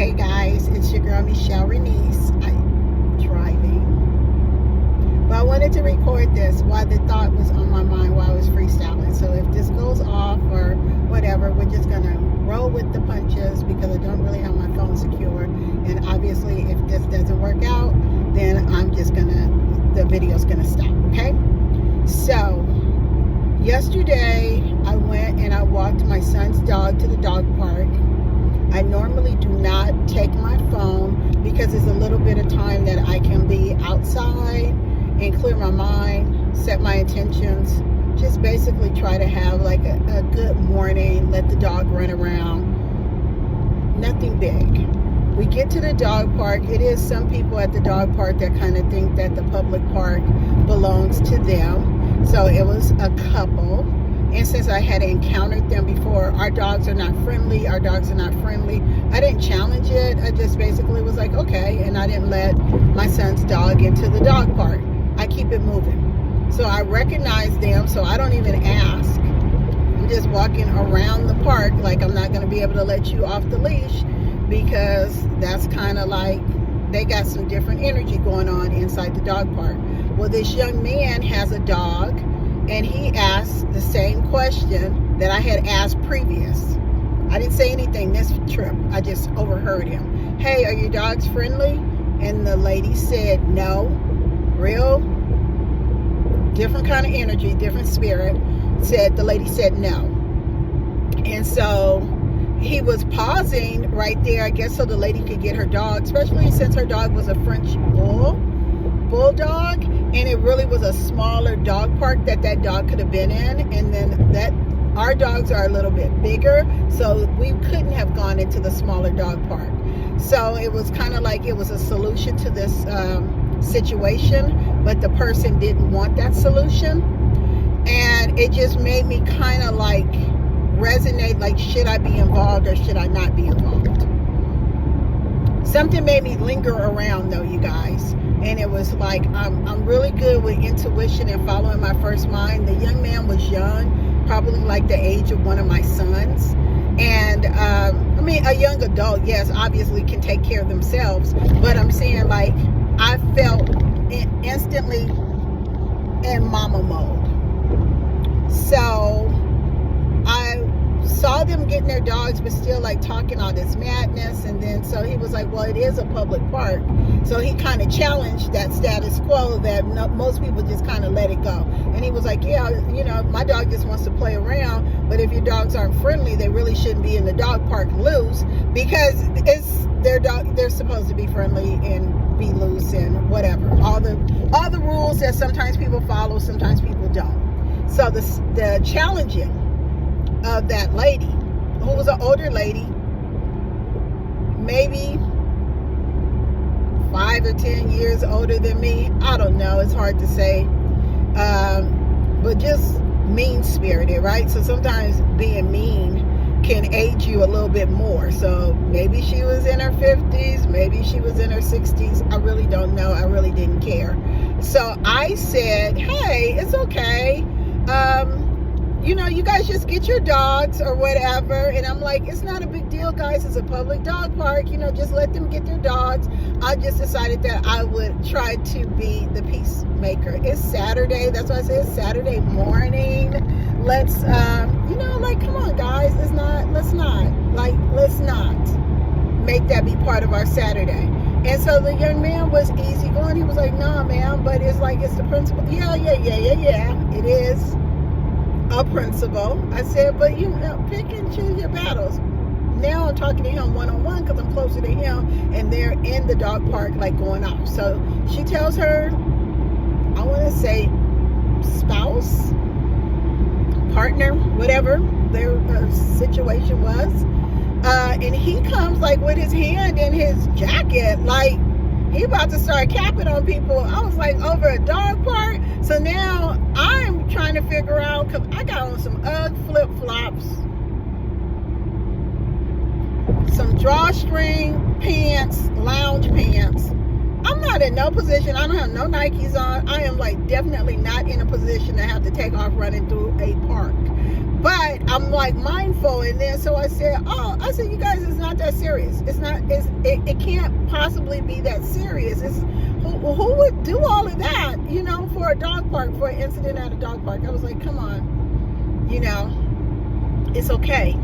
Hey guys, it's your girl Michelle Renice. I'm driving, but I wanted to record this while the thought was on my mind while I was freestyling. So if this goes off or whatever, we're just gonna roll with the punches because I don't really have my phone secure. And obviously, if this doesn't work out, then the video's gonna stop. Okay? So yesterday I went and I walked my son's dog to the dog park. I normally do not take my phone because it's a little bit of time that I can be outside and clear my mind, set my intentions, just basically try to have like a good morning, let the dog run around. Nothing big. We get to the dog park. It is some people at the dog park that kind of think that the public park belongs to them. So it was a couple. And since I had encountered them before, our dogs are not friendly. I didn't challenge it. I just basically was like, okay. And I didn't let my son's dog into the dog park. I keep it moving. So I recognize them, so I don't even ask. I'm just walking around the park like I'm not going to be able to let you off the leash because that's kind of like they got some different energy going on inside the dog park. Well, this young man has a dog, and he asked the same question that I had asked previous. I didn't say anything this trip. I just overheard him. Hey, are your dogs friendly? And the lady said no. Real different kind of energy, different spirit. The lady said no. And so he was pausing right there, I guess, so the lady could get her dog, especially since her dog was a French bulldog, and it really was a smaller dog park that dog could have been in. And then our dogs are a little bit bigger, so we couldn't have gone into the smaller dog park. So it was kind of like it was a solution to this situation, but the person didn't want that solution. And it just made me kind of like resonate, like, should I be involved or should I not be involved? Something made me linger around though, you guys. And it was like, I'm really good with intuition and following my first mind. The young man was young, probably like the age of one of my sons. And I mean, a young adult, yes, obviously can take care of themselves. But I'm saying, like, I felt instantly in mama mode. So I saw them getting their dogs, but still like talking all this madness. And then so he was like, well, it is a public park. So he kind of challenged that status quo that most people just kind of let it go. And he was like, yeah, you know, my dog just wants to play around, but if your dogs aren't friendly, they really shouldn't be in the dog park loose, because it's their dog. They're supposed to be friendly and be loose and whatever. All the rules that sometimes people follow, sometimes people don't. So the challenging of that lady, who was an older lady, maybe 5 or 10 years older than me. I don't know. It's hard to say. But just mean-spirited, right? So sometimes being mean can age you a little bit more. So maybe she was in her 50s. Maybe she was in her 60s. I really don't know. I really didn't care. So I said, hey, it's okay. You know, you guys just get your dogs or whatever. And I'm like, it's not a big deal, guys. It's a public dog park. You know, just let them get their dogs. I just decided that I would try to be the peacemaker. It's Saturday. That's why I said it's Saturday morning. Let's, you know, like, come on, guys. Let's not make that be part of our Saturday. And so the young man was easygoing. He was like, nah, ma'am, but it's like, it's the principle. Yeah. It is a principle. I said, but you know, pick and choose your battles. Now I'm talking to him one-on-one because I'm closer to him, and they're in the dog park, like, going off. So she tells her, I want to say spouse, partner, whatever their situation was. And he comes like with his hand in his jacket, like he about to start capping on people. I was like, over a dog park? So now I'm trying to figure out, because I got on some UGG flip-flops, some drawstring pants, lounge pants, I'm not in no position. I don't have no Nikes on. I am like definitely not in a position to have to take off running through a park. But I'm like mindful, and then so I said, you guys, it's not that serious. It can't possibly be that serious. Who would do all of that, for a dog park, for an incident at a dog park? I was like, come on, it's okay.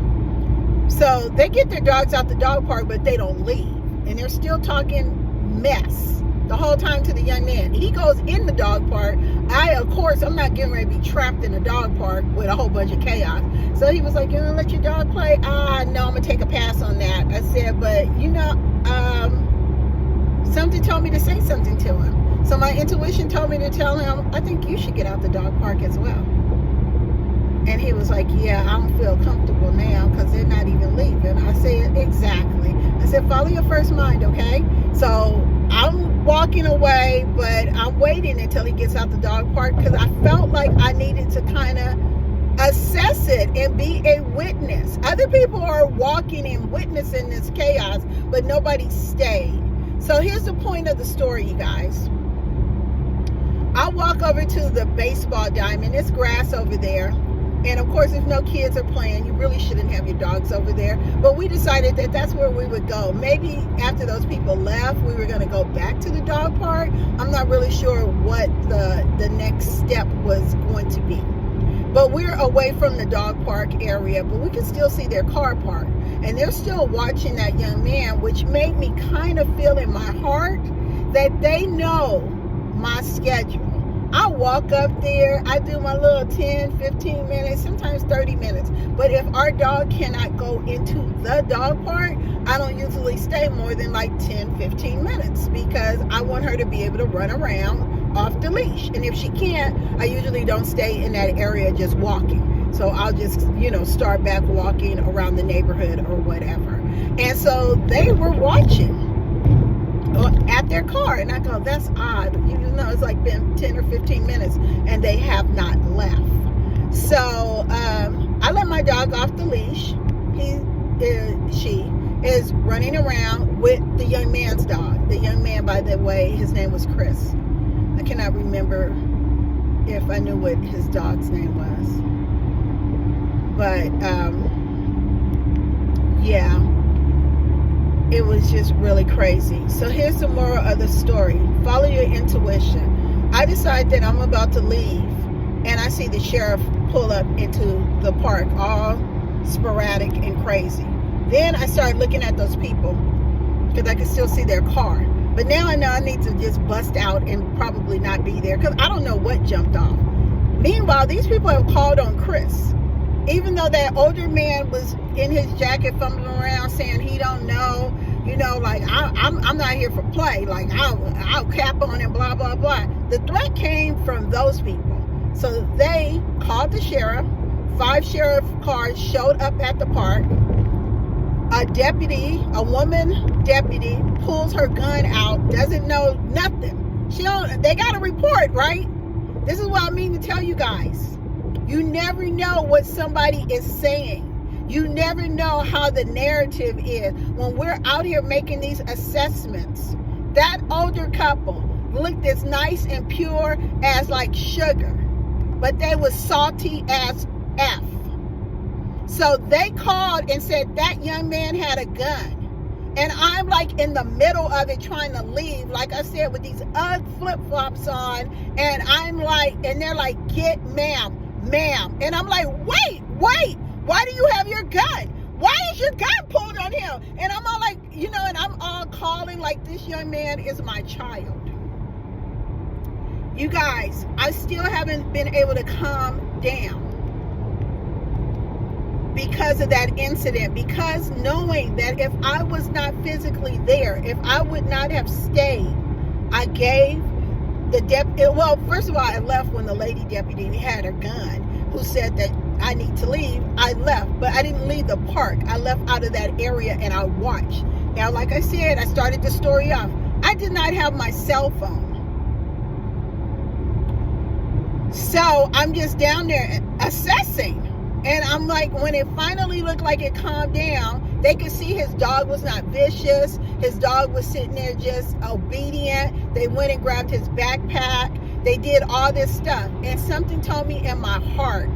So they get their dogs out the dog park, but they don't leave, and they're still talking mess the whole time to the young man. He goes in the dog park. I'm not getting ready to be trapped in a dog park with a whole bunch of chaos. So he was like, you gonna let your dog play? No, I'm gonna take a pass on that. I said, but something told me to say something to him. So my intuition told me to tell him, I think you should get out the dog park as well. And he was like, yeah, I don't feel comfortable now because they're not even leaving. I said, exactly. I said, follow your first mind, okay? So I'm walking away, but I'm waiting until he gets out the dog park because I felt like I needed to kind of assess it and be a witness. Other people are walking and witnessing this chaos, but nobody stayed. So here's the point of the story, you guys. I walk over to the baseball diamond. It's grass over there. And of course, if no kids are playing, you really shouldn't have your dogs over there. But we decided that that's where we would go. Maybe after those people left, we were going to go back to the dog park. I'm not really sure what the next step was going to be. But we're away from the dog park area, but we can still see their car park. And they're still watching that young man, which made me kind of feel in my heart that they know my schedule. I walk up there, I do my little 10, 15 minutes, sometimes 30 minutes. But if our dog cannot go into the dog park, I don't usually stay more than like 10, 15 minutes because I want her to be able to run around off the leash. And if she can't, I usually don't stay in that area just walking. So I'll just, start back walking around the neighborhood or whatever. And so they were watching at their car, and I go, that's odd. It's like been 10 or 15 minutes and they have not left. So I let my dog off the leash. She is running around with the young man's dog. The young man, by the way, his name was Chris. I cannot remember if I knew what his dog's name was, but yeah, it was just really crazy. So here's the moral of the story. Follow your intuition. I decide that I'm about to leave, and I see the sheriff pull up into the park, all sporadic and crazy. Then I start looking at those people because I can still see their car. But now I know I need to just bust out and probably not be there because I don't know what jumped off. Meanwhile, these people have called on Chris. Even though that older man was in his jacket fumbling around saying he don't know, like I'm not here for play, like I'll cap on and blah blah blah. The threat came from those people. So they called the sheriff. 5 sheriff cars showed up at the park. A woman deputy pulls her gun out, doesn't know nothing. They got a report, right? This is what I mean to tell you guys. You never know what somebody is saying. You never know how the narrative is. When we're out here making these assessments, that older couple looked as nice and pure as like sugar, but they was salty as F. So they called and said that young man had a gun. And I'm like in the middle of it trying to leave, like I said, with these UGG flip-flops on. And I'm like, and they're like, get ma'am. And I'm like, wait, why do you have your gun? Why is your gun pulled on him? And I'm all like, and I'm all calling like this young man is my child. You guys, I still haven't been able to calm down because of that incident, because knowing that if I was not physically there, if I would not have stayed, I gave the deputy, well, first of all, I left when the lady deputy had her gun, who said that I need to leave. I left, but I didn't leave the park. I left out of that area and I watched. Now, like I said, I started the story off. I did not have my cell phone. So I'm just down there assessing. And I'm like, when it finally looked like it calmed down, They could see his dog was not vicious. His dog was sitting there just obedient. They went and grabbed his backpack. They did all this stuff. And something told me in my heart,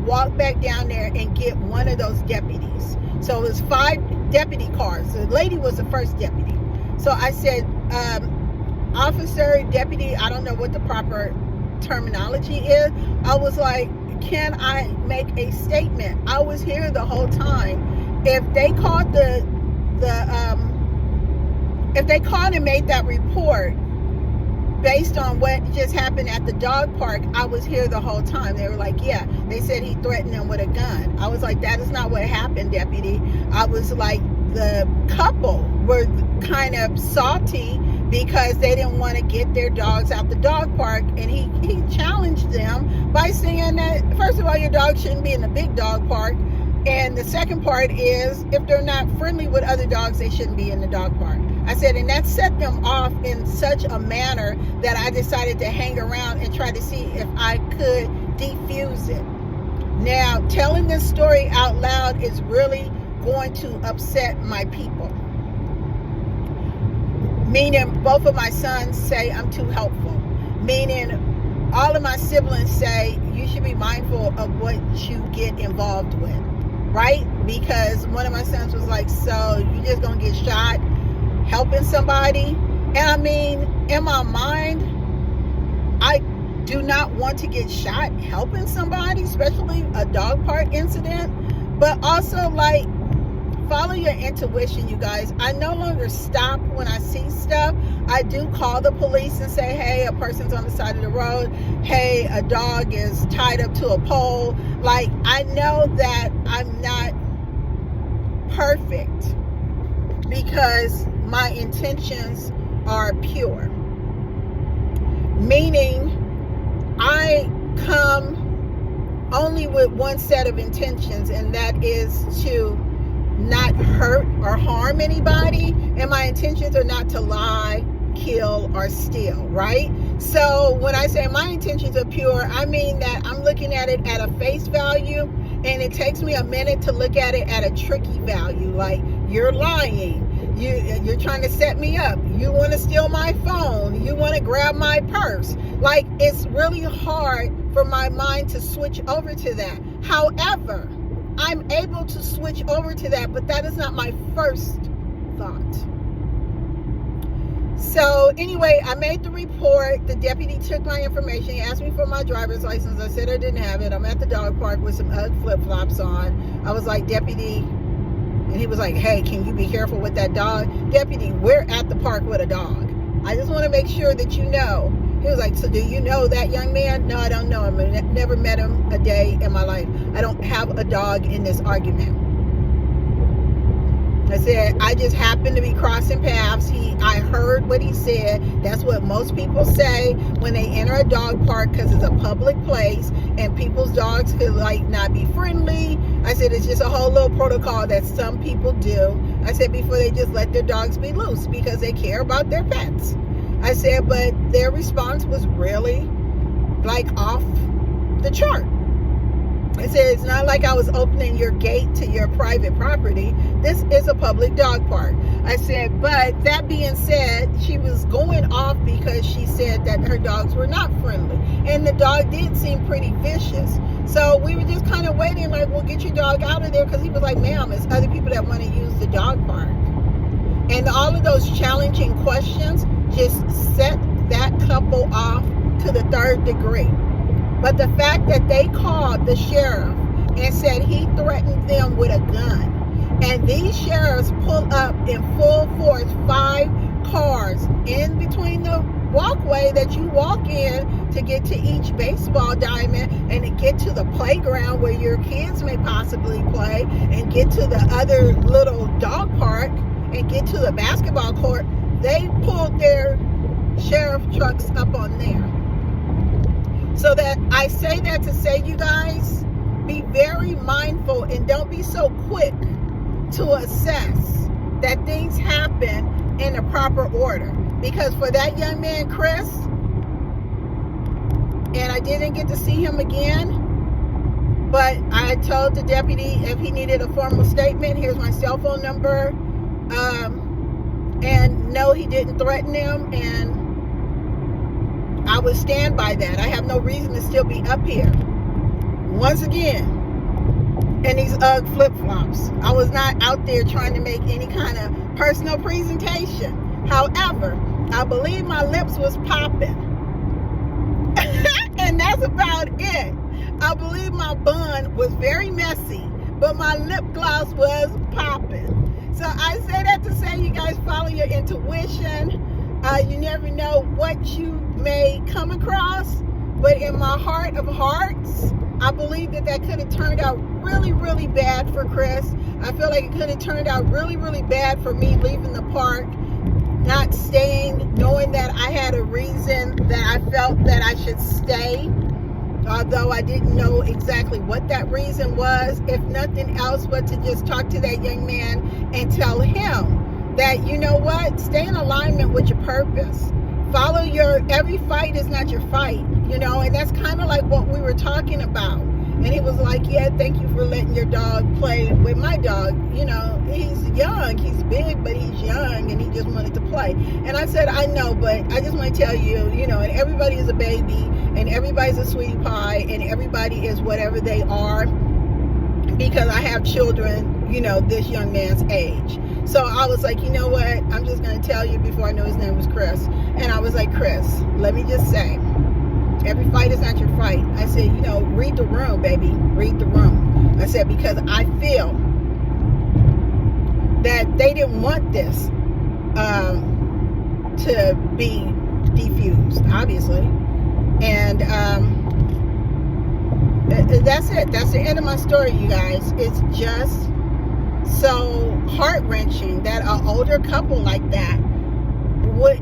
walk back down there and get one of those deputies. So it was 5 deputy cars. The lady was the first deputy. So I said, officer, deputy, I don't know what the proper terminology is. I was like, can I make a statement? I was here the whole time. If they called if they called and made that report based on what just happened at the dog park, I was here the whole time. They were like, yeah, they said he threatened them with a gun. I was like, that is not what happened, deputy. I was like, the couple were kind of salty because they didn't want to get their dogs out the dog park, and he challenged them by saying that, first of all, your dog shouldn't be in the big dog park, and the second part is, if they're not friendly with other dogs, they shouldn't be in the dog park. I said, and that set them off in such a manner that I decided to hang around and try to see if I could defuse it. Now, telling this story out loud is really going to upset my people. Meaning, both of my sons say I'm too helpful. Meaning, all of my siblings say you should be mindful of what you get involved with, right? Because one of my sons was like, so you just gonna get shot helping somebody? And I mean, in my mind, I do not want to get shot helping somebody, especially a dog park incident. But also, like, follow your intuition, you guys. I no longer stop when I see stuff. I do call the police and say, hey, a person's on the side of the road. Hey, a dog is tied up to a pole. Like, I know that I'm not perfect because my intentions are pure. Meaning, I come only with one set of intentions, and that is to not hurt or harm anybody, and my intentions are not to lie, kill, or steal, right? So when I say my intentions are pure, I mean that I'm looking at it at a face value, and it takes me a minute to look at it at a tricky value. Like, you're lying, you're trying to set me up, you want to steal my phone, you want to grab my purse. Like, it's really hard for my mind to switch over to that. However, I'm able to switch over to that, but that is not my first thought. So anyway, I made the report. The deputy took my information. He asked me for my driver's license. I said I didn't have it. I'm at the dog park with some UGG flip-flops on. I was like, deputy, and he was like, hey, can you be careful with that dog? Deputy, we're at the park with a dog. I just want to make sure that you know. He was like, so do you know that young man? No, I don't know him. I never met him a day in my life. I don't have a dog in this argument. I said, I just happened to be crossing paths. I heard what he said. That's what most people say when they enter a dog park, because it's a public place and people's dogs could like not be friendly. I said, it's just a whole little protocol that some people do. I said, before they just let their dogs be loose because they care about their pets. I said, but their response was really like off the chart. I said, it's not like I was opening your gate to your private property. This is a public dog park. I said, but that being said, she was going off because she said that her dogs were not friendly. And the dog did seem pretty vicious. So we were just kind of waiting, like, well, get your dog out of there. Because he was like, ma'am, it's other people that want to use the dog park. And all of those challenging questions just set that couple off to the 3rd degree. But the fact that they called the sheriff and said he threatened them with a gun, and these sheriffs pull up in full force, 5 cars in between the walkway that you walk in to get to each baseball diamond and to get to the playground where your kids may possibly play, and get to the other little dog park and get to the basketball court. They pulled their sheriff trucks up on there. So that I say that to say, you guys, be very mindful and don't be so quick to assess that things happen in the proper order. Because for that young man, Chris, and I didn't get to see him again, But I told the deputy if he needed a formal statement, here's my cell phone number. And no, he didn't threaten him, and I would stand by that. I have no reason to still be up here. Once again, in these UGG flip-flops. I was not out there trying to make any kind of personal presentation. However, I believe my lips was popping. And that's about it. I believe my bun was very messy, but my lip gloss was popping. So I say that to say, you guys follow your intuition. You never know what you may come across, but in my heart of hearts, I believe that could have turned out really, really bad for Chris. I feel like it could have turned out really, really bad for me leaving the park, not staying, knowing that I had a reason that I felt that I should stay, although I didn't know exactly what that reason was, if nothing else but to just talk to that young man and tell him that, you know what, stay in alignment with your purpose. Follow every fight is not your fight, and that's kind of like what we were talking about. And he was like, yeah, thank you for letting your dog play with my dog. He's young, he's big, but he's young, and he just wanted to play. And I said, I know, but I just want to tell you, and everybody is a baby, and everybody's a sweetie pie, and everybody is whatever they are, because I have children, this young man's age. So I was like, you know what? I'm just going to tell you before I know his name was Chris. And I was like, Chris, let me just say, every fight is not your fight. I said, read the room, baby. Read the room. I said, because I feel that they didn't want this to be defused, obviously. And that's it. That's the end of my story, you guys. It's just so heart-wrenching that an older couple like that,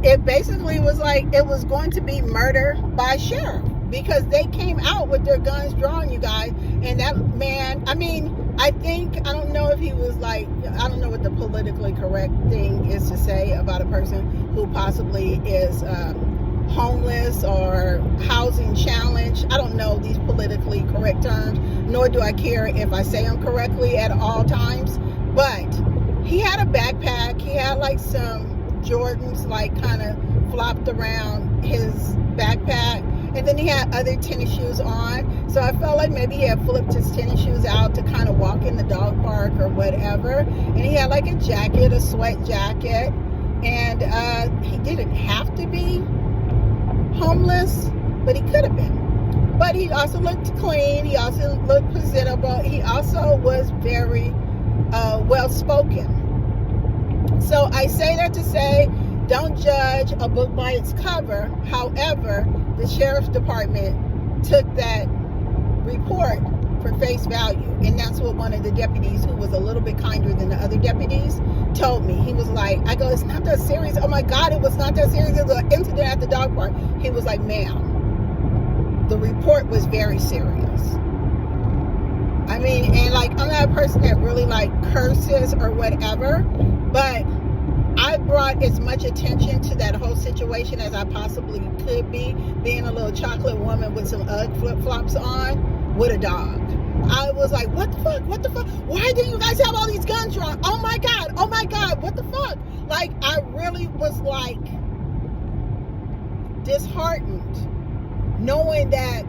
it basically was like it was going to be murder by sheriff, because they came out with their guns drawn, you guys. And that man, I don't know if he was like, I don't know what the politically correct thing is to say about a person who possibly is homeless or housing challenged. I don't know these politically correct terms, nor do I care if I say them correctly at all times. But he had a backpack. He had like some Jordans like kind of flopped around his backpack, and then he had other tennis shoes on. So I felt like maybe he had flipped his tennis shoes out to kind of walk in the dog park or whatever. And he had like a jacket, a sweat jacket, and he didn't have to be homeless, but he could have been. But he also looked clean. He also looked presentable. He also was very well-spoken. So I say that to say, don't judge a book by its cover. However, the sheriff's department took that report for face value, and that's what one of the deputies, who was a little bit kinder than the other deputies, told me. He was like, I go, it's not that serious. Oh my God, it was not that serious. It was an incident at the dog park. He was like, ma'am, the report was very serious. And like, I'm not a person that really like curses or whatever, but I brought as much attention to that whole situation as I possibly could be, being a little chocolate woman with some UGG flip-flops on with a dog. I was like, what the fuck? Why do you guys have all these guns drawn? Oh my God, what the fuck? Like, I really was like disheartened knowing that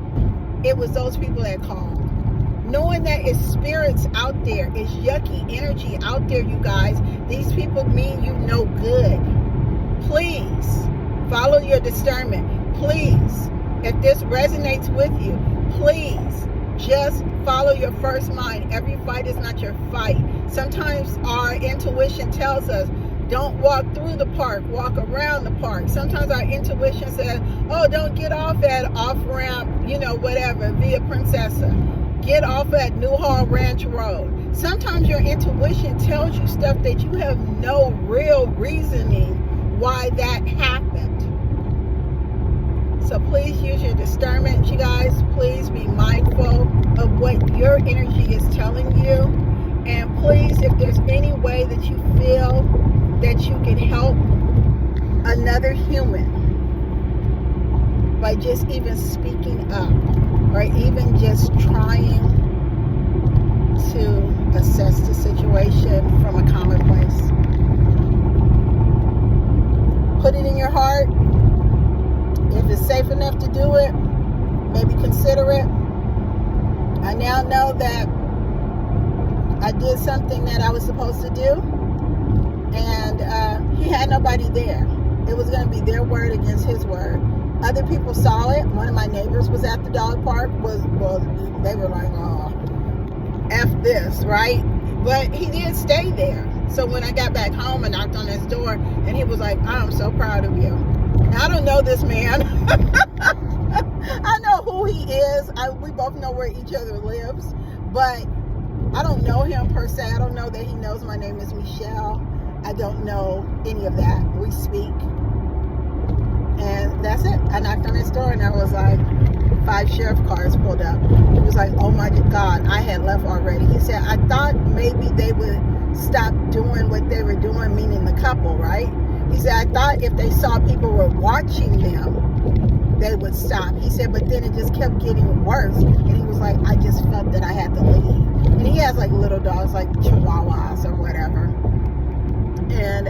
it was those people that called. Knowing that it's spirits out there, it's yucky energy out there, you guys. These people mean you no good. Please follow your discernment. Please, if this resonates with you, please just follow your first mind. Every fight is not your fight. Sometimes our intuition tells us, don't walk through the park, walk around the park. Sometimes our intuition says, oh, don't get off at off-ramp, whatever, via Princessa. Get off at Newhall Ranch Road. Sometimes your intuition tells you stuff that you have no real reasoning why that happened. So please use your discernment, you guys. Please be mindful of what your energy is telling you. And please, if there's any way that you feel that you can help another human by just even speaking up, or even just trying to assess the situation from a calmer place. Put it in your heart. If it's safe enough to do it, maybe consider it. I now know that I did something that I was supposed to do, and he had nobody there. It was going to be their word against his word. Other people saw it. One of my neighbors was at the dog park. They were like, oh, F this, right? But he did stay there. So when I got back home, I knocked on his door, and he was like, I'm so proud of you. Now, I don't know this man. I know who he is. We both know where each other lives, but I don't know him per se. I don't know that he knows my name is Michelle. I don't know any of that. We speak, and that's it. I knocked on his door, and I was like, 5 sheriff cars pulled up. He was like, oh my God, I had left already. He said, I thought maybe they would stop doing what they were doing, meaning the couple, right? He said, I thought if they saw people were watching them, they would stop. He said, but then it just kept getting worse. And he was like, I just felt that I had to leave. And he has like little dogs, like chihuahuas or whatever. And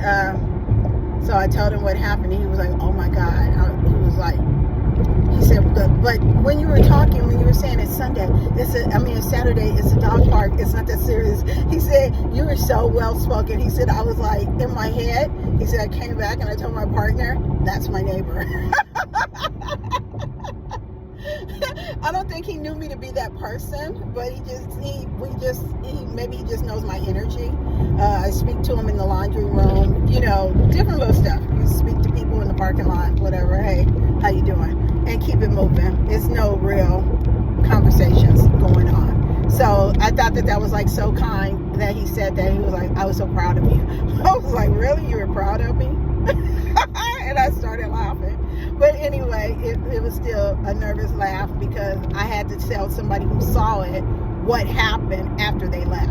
so I told him what happened. And he was like, oh my God. He was like, he said, but when you were talking, when you were saying it's Sunday, it's Saturday, it's a dog park, it's not that serious. He said, you were so well spoken. He said, I was like, in my head, he said, I came back and I told my partner, that's my neighbor. I don't think he knew me to be that person, but maybe he just knows my energy. I speak to him in the laundry room, different little stuff. You speak to people in the parking lot, whatever. Hey, how you doing? And keep it moving. It's no real conversations going on. So I thought that was like so kind that he said that. He was like, I was so proud of you. I was like, really? You were proud of me? And I started laughing. But anyway, it was still a nervous laugh because I had to tell somebody who saw it what happened after they left.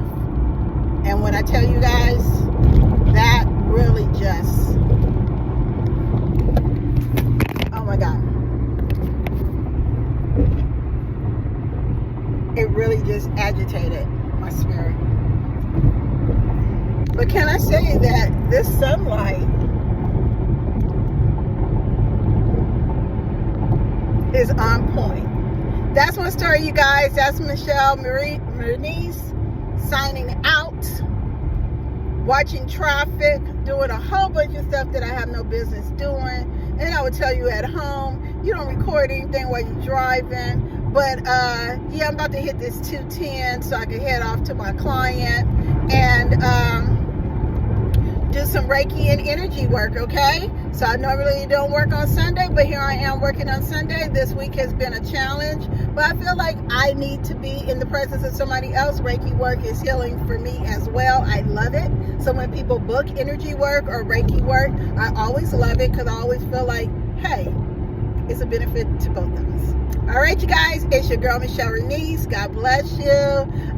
And when I tell you guys, that really just, oh my God. It really just agitated my spirit. But can I say that this sunlight is on point. That's my story, you guys. That's Michelle Mernice signing out, watching traffic, doing a whole bunch of stuff that I have no business doing. And I would tell you at home, you don't record anything while you're driving. But yeah, I'm about to hit this 210 so I can head off to my client and do some Reiki and energy work, okay? So I normally don't work on Sunday, but here I am working on Sunday. This week has been a challenge, but I feel like I need to be in the presence of somebody else. Reiki work is healing for me as well. I love it. So when people book energy work or Reiki work, I always love it because I always feel like, hey, it's a benefit to both of us. All right, you guys, it's your girl, Michelle Mernice. God bless you.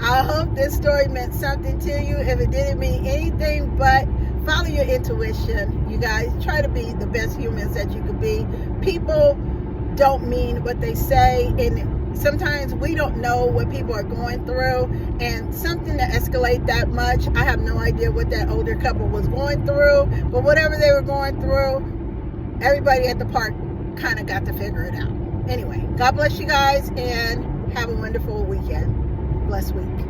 I hope this story meant something to you. If it didn't mean anything, but follow your intuition. You guys, try to be the best humans that you could be. People don't mean what they say, and sometimes we don't know what people are going through, and something to escalate that much, I have no idea what that older couple was going through, but whatever they were going through, everybody at the park kind of got to figure it out. Anyway, God bless you guys, and have a wonderful weekend. Blessed week.